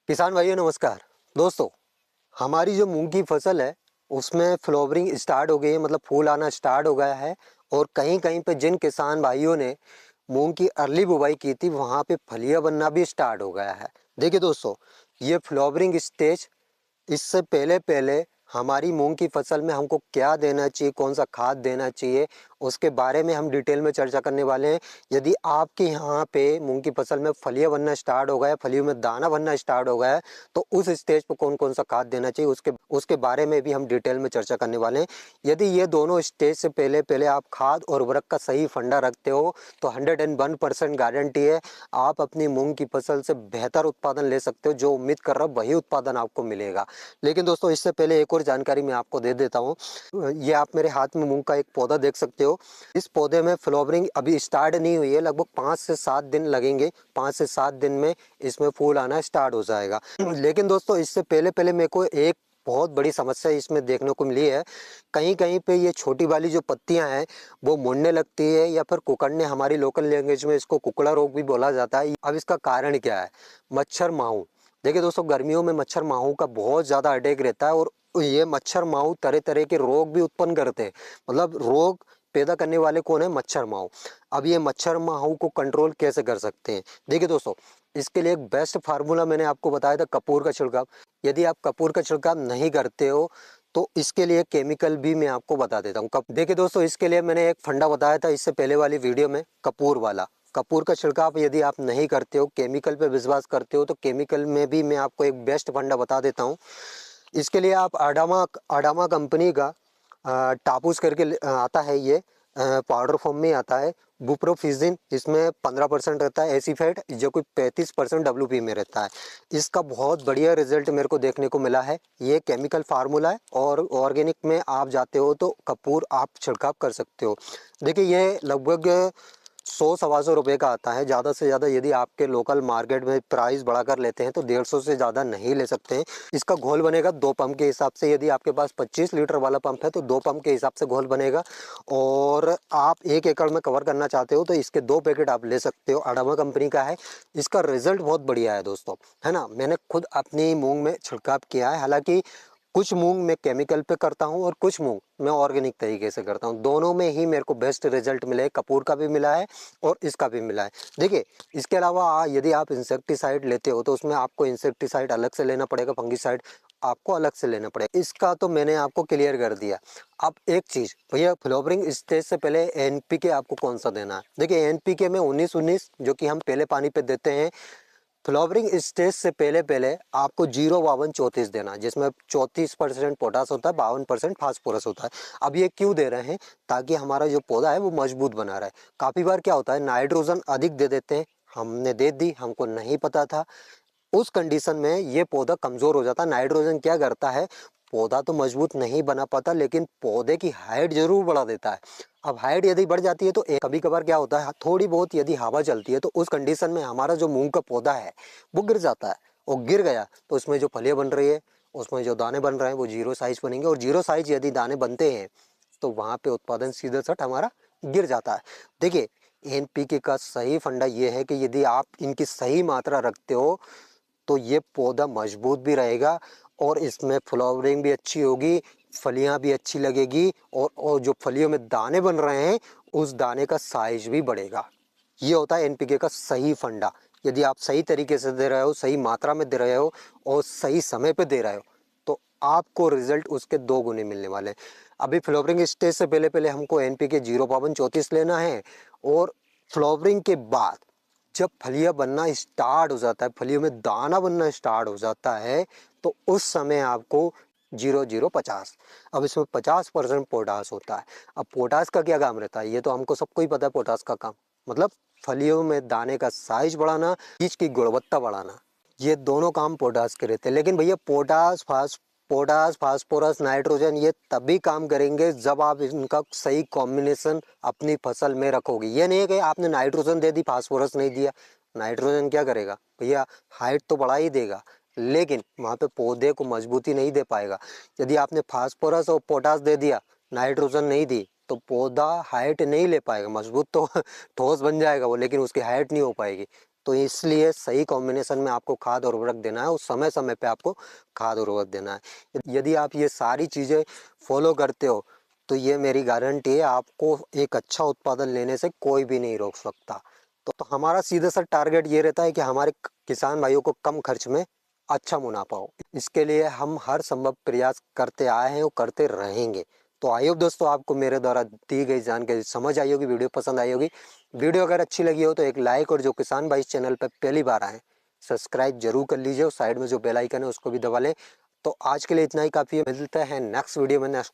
किसान भाइयों नमस्कार। दोस्तों, हमारी जो मूंग की फसल है उसमें फ्लावरिंग स्टार्ट हो गई है, मतलब फूल आना स्टार्ट हो गया है। और कहीं कहीं पे जिन किसान भाइयों ने मूंग की अर्ली बुवाई की थी वहाँ पे फलियां बनना भी स्टार्ट हो गया है। देखिए दोस्तों, ये फ्लावरिंग स्टेज, इससे पहले पहले हमारी मूंग की फसल में हमको क्या देना चाहिए, कौन सा खाद देना चाहिए, उसके बारे में हम डिटेल में चर्चा करने वाले हैं। यदि आपके यहाँ पे मूंग की फसल में फलियां बनना स्टार्ट हो गया है, फलियों में दाना बनना स्टार्ट हो गया है, तो उस स्टेज पर कौन कौन सा खाद देना चाहिए उसके उसके बारे में भी हम डिटेल में चर्चा करने वाले हैं। यदि ये दोनों स्टेज से पहले पहले आप खाद और उर्वरक का सही फंडा रखते हो तो 101% गारंटी है आप अपनी मूंग की फसल से बेहतर उत्पादन ले सकते हो। जो उम्मीद कर रहा हो वही उत्पादन आपको मिलेगा। लेकिन दोस्तों, इससे पहले एक और जानकारी मैं आपको दे देता हूँ। ये आप मेरे हाथ में मूंग का एक पौधा देख सकते हो। इस पौधे में फ्लावरिंग अभी स्टार्ट नहीं हुई है, लगभग 5 से 7 दिन लगेंगे। 5 से 7 दिन में इसमें फूल आना स्टार्ट हो जाएगा। लेकिन दोस्तों, इससे पहले पहले मेरे को एक बहुत बड़ी समस्या इसमें देखने को मिली है। कहीं कहीं पे ये छोटी वाली जो पत्तियां हैं वो मुड़ने लगती है या फिर कुकड़ने, हमारी लोकल लैंग्वेज में इसको कुकड़ा रोग भी बोला जाता है। अब इसका कारण क्या है? मच्छर माहू। देखिए दोस्तों, गर्मियों में मच्छर माहू का बहुत ज़्यादा अटैक रहता है और ये मच्छर माहू तरह तरह के रोग भी उत्पन्न करते हैं। मतलब रोग पैदा करने वाले कौन है? मच्छर माहू। अब ये मच्छर माहू को कंट्रोल कैसे कर सकते हैं? देखिए दोस्तों, इसके लिए एक बेस्ट फार्मूला मैंने आपको बताया था, कपूर का छिड़काव। यदि आप कपूर का छिड़काव नहीं करते हो तो इसके लिए केमिकल भी मैं आपको बता देता हूँ। देखिए दोस्तों, इसके लिए मैंने एक फंडा बताया था इससे पहले वाली वीडियो में, कपूर वाला। कपूर का छिड़काव यदि आप नहीं करते हो, केमिकल पे विश्वास करते हो, तो केमिकल में भी मैं आपको एक बेस्ट फंडा बता देता हूँ। इसके लिए आप अडामा अडामा कंपनी का टापूस करके आता है, ये पाउडर फॉर्म में आता है। बुप्रोफिजिन इसमें 15% रहता है एसीफेट, जो कोई 35% डब्ल्यूपी में रहता है। इसका बहुत बढ़िया रिजल्ट मेरे को देखने को मिला है। ये केमिकल फार्मूला है और ऑर्गेनिक में आप जाते हो तो कपूर आप छिड़काव कर सकते हो। देखिए, ये लगभग 100-125 का आता है। ज़्यादा से ज़्यादा यदि आपके लोकल मार्केट में प्राइस बढ़ा कर लेते हैं तो 150 से ज़्यादा नहीं ले सकते हैं। इसका घोल बनेगा 2 पंप के हिसाब से। यदि आपके पास 25 लीटर वाला पंप है तो 2 पंप के हिसाब से घोल बनेगा। और आप 1 एकड़ में कवर करना चाहते हो तो इसके 2 पैकेट आप ले सकते हो। अडामा कंपनी का है। इसका रिजल्ट बहुत बढ़िया है दोस्तों, है ना। मैंने खुद अपनी मूंग में छिड़काव किया है। हालांकि कुछ मूंग मैं केमिकल पे करता हूँ और कुछ मूंग मैं ऑर्गेनिक तरीके से करता हूँ। दोनों में ही मेरे को बेस्ट रिजल्ट मिले। कपूर का भी मिला है और इसका भी मिला है। देखिए, इसके अलावा यदि आप इंसेक्टिसाइड लेते हो तो उसमें आपको इंसेक्टिसाइड अलग से लेना पड़ेगा, फंगिसाइड आपको अलग से लेना पड़ेगा। इसका तो मैंने आपको क्लियर कर दिया। अब एक चीज़ भैया, फ्लावरिंग स्टेज से पहले एनपीके आपको कौन सा देना है? देखिए, एनपीके में 19-19 जो कि हम पहले पानी पे देते हैं। फ्लावरिंग स्टेज से पहले पहले आपको 0-52-34 देना, जिसमें 34% पोटास होता है, 52% फास्फोरस होता है। अब ये क्यों दे रहे हैं? ताकि हमारा जो पौधा है वो मजबूत बना रहे। काफ़ी बार क्या होता है, नाइट्रोजन अधिक दे देते हैं, हमने दे दी, हमको नहीं पता था। उस कंडीशन में ये पौधा कमज़ोर हो जाता है। नाइट्रोजन क्या करता है, पौधा तो मजबूत नहीं बना पाता लेकिन पौधे की हाइट जरूर बढ़ा देता है। अब हाइट यदि बढ़ जाती है तो कभी कभार क्या होता है, थोड़ी बहुत यदि हवा चलती है तो उस कंडीशन में हमारा जो मूंग का पौधा है वो गिर जाता है। और गिर गया तो उसमें जो फलियां बन रही है, उसमें जो दाने बन रहे हैं वो जीरो साइज बनेंगे। और जीरो साइज यदि दाने बनते हैं तो वहाँ पे उत्पादन सीधा सट हमारा गिर जाता है। देखिए, एनपीके का सही फंडा ये है कि यदि आप इनकी सही मात्रा रखते हो तो ये पौधा मजबूत भी रहेगा और इसमें फ्लावरिंग भी अच्छी होगी, फलियां भी अच्छी लगेगी। और जो फलियों में दाने बन रहे हैं उस दाने का साइज भी बढ़ेगा। ये होता है एनपीके का सही फंडा। यदि आप सही तरीके से दे रहे हो, सही मात्रा में दे रहे हो और सही समय पे दे रहे हो तो आपको रिजल्ट उसके 2 गुने मिलने वाले हैं। अभी फ्लावरिंग स्टेज से पहले पहले हमको एनपीके 0-52-34 लेना है। और फ्लावरिंग के बाद जब फलियां बनना स्टार्ट हो जाता है, फलियों में दाना बनना स्टार्ट हो जाता है, तो उस समय आपको 0-0-50। अब इसमें 50% पोटास होता है। अब पोटास का क्या काम रहता है, ये तो हमको सबको ही पता है। पोटास का काम मतलब फलियों में दाने का साइज बढ़ाना, बीज की गुणवत्ता बढ़ाना, ये दोनों काम पोटास के रहते हैं। लेकिन भैया, पोटास फास्फोरस नाइट्रोजन ये तभी काम करेंगे जब आप इनका सही कॉम्बिनेशन अपनी फसल में रखोगे। ये नहीं है कि आपने नाइट्रोजन दे दी, फास्फोरस नहीं दिया। नाइट्रोजन क्या करेगा भैया, हाइट तो बढ़ा ही देगा लेकिन वहाँ पे पौधे को मजबूती नहीं दे पाएगा। यदि आपने फास्फोरस और पोटास दे दिया, नाइट्रोजन नहीं दी, तो पौधा हाइट नहीं ले पाएगा। मजबूत तो ठोस बन जाएगा वो, लेकिन उसकी हाइट नहीं हो पाएगी। तो इसलिए सही कॉम्बिनेशन में आपको खाद और उर्वरक देना है और समय समय पे आपको खाद और उर्वरक देना है। यदि आप ये सारी चीज़ें फॉलो करते हो तो ये मेरी गारंटी है, आपको एक अच्छा उत्पादन लेने से कोई भी नहीं रोक सकता। तो हमारा सीधा सा टारगेट ये रहता है कि हमारे किसान भाइयों को कम खर्च में अच्छा मुनाफा हो। इसके लिए हम हर संभव प्रयास करते आए हैं और करते रहेंगे। तो आई होप दोस्तों आपको मेरे द्वारा दी गई जानकारी समझ आई होगी, वीडियो पसंद आई होगी। वीडियो अगर अच्छी लगी हो तो एक लाइक, और जो किसान भाई इस चैनल पर पहली बार आए सब्सक्राइब जरूर कर लीजिए और साइड में जो बेल आइकन है उसको भी दबा लें। तो आज के लिए इतना ही काफ़ी है, मिलते हैं नेक्स्ट वीडियो में नेक्स्ट